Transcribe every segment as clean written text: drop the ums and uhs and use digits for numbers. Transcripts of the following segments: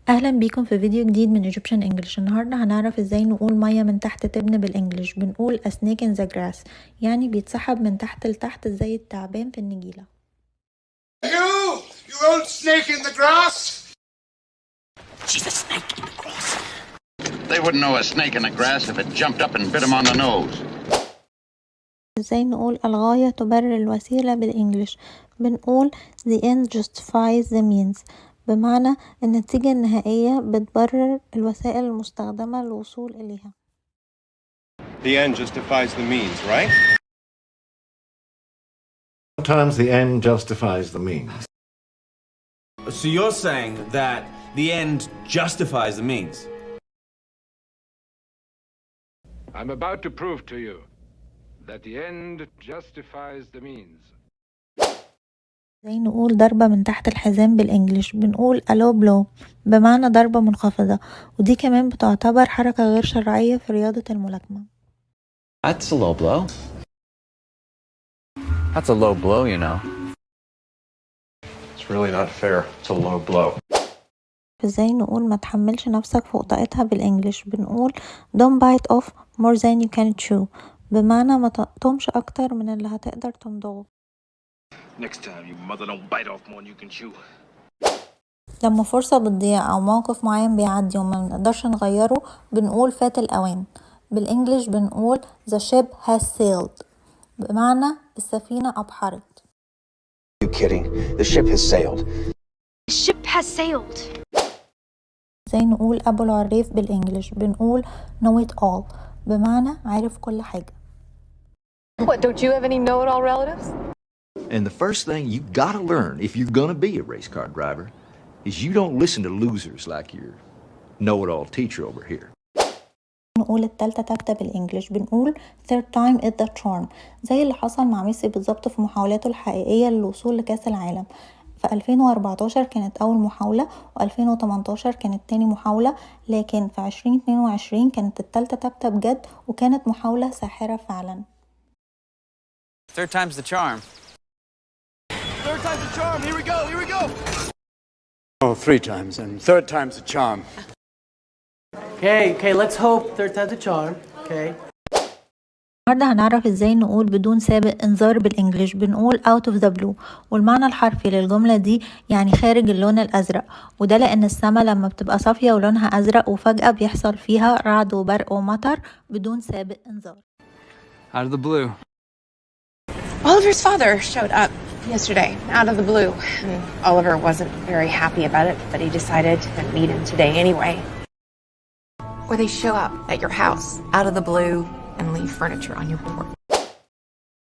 اهلا بيكم في فيديو جديد من Egyptian English. النهارده هنعرف ازاي نقول ميه من تحت تبن بالانجلش. بنقول a snake in the grass، يعني بيتسحب من تحت لتحت زي التعبان في النجيله. You old snake in the grass! She's a snake in the grass. They wouldn't know a snake in the grass if it jumped up and bit him on the nose. ازاي نقول الغاية تبرر الوسيلة بالانجلش؟ بنقول the end justifies the means، بمعنى النتيجة النهائية بتبرر الوسائل المستخدمة للوصول إليها. The end justifies the means, right? Sometimes the end justifies the means. So you're saying that the end justifies the means? I'm about to prove to you that the end justifies the means. زي نقول ضربة من تحت الحزام بالانجلش. بنقول a low blow، بمعنى ضربة منخفضة، ودي كمان بتعتبر حركة غير شرعية في رياضة الملاكمة. That's a low blow. That's a low blow, you know. It's really not fair. It's a low blow. ازاي نقول ما تحملش نفسك فوق طاقتها بالانجلش؟ بنقول don't bite off more than you can chew، بمعنى ما تقطمش اكتر من اللي هتقدر تمضغه. Next time, you mother don't bite off more than you can chew. لما فرصة بتضيع او موقف معين بيعدي وما نقدرش نغيره بنقول فات الاوان. بالانجلش بنقول the ship has sailed، بمعنى السفينة ابحرت. You kidding? The ship has sailed. The ship has sailed. زي نقول ابو العريف بالانجلش. بنقول know it all، بمعنى عارف كل حاجة. What, don't you have any know-it-all relatives? And the first thing you gotta learn if you're gonna be a race car driver is you don't listen to losers like your know-it-all teacher over here. نقول التالتة تابتة بالانجلش. بنقول third time is the charm، زي اللي حصل مع ميسي بالظبط في محاولاته الحقيقية للوصول لكأس العالم. في 2014 كانت أول محاولة، و2018 كانت تاني محاولة، لكن في 2022 كانت التالتة تابتة بجد، وكانت محاولة ساحرة فعلا. Third time's the charm. Third time's the charm. Here we go. Here we go. Oh, 3 times, and third time's the charm. Okay, let's hope third time's the charm. Okay. النهارده هنعرف ازاي نقول بدون سابق انذار بالانجلش. بنقول out of the blue، والمعنى الحرفي للجملة دي يعني خارج اللون الازرق، وده لان السماء لما بتبقى صافية ولونها ازرق وفجأة بيحصل فيها رعد وبرق ومطر بدون سابق انذار. Out of the blue. Oliver's father showed up yesterday, out of the blue. And Oliver wasn't very happy about it, but he decided to meet him today anyway. Or they show up at your house, out of the blue, and leave furniture on your porch.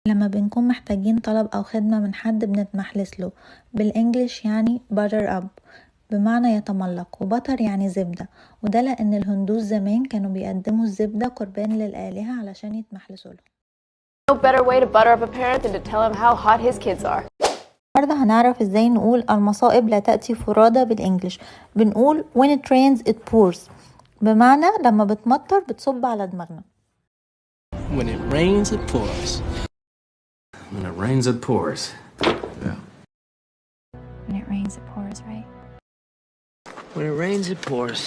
لما بنكون محتاجين طلب أو خدمة من حد بنتمحلس له. بالإنجليش يعني butter up، بمعنى يتملق، وبطر يعني زبدة، وده لأن الهندوس زمان كانوا بيقدموا الزبدة قربان للآلهة علشان يتمحلسوا لهم. No better way to butter up a parent than to tell him how hot his kids are. النهارده هنعرف ازاي نقول المصائب لا تأتي فرادى بالإنجليش. بنقول when it rains it pours، بمعنى لما بتمطر بتصب على دماغنا. When it rains, it pours. When it rains, it pours. Yeah. When it rains, it pours, right? When it rains, it pours.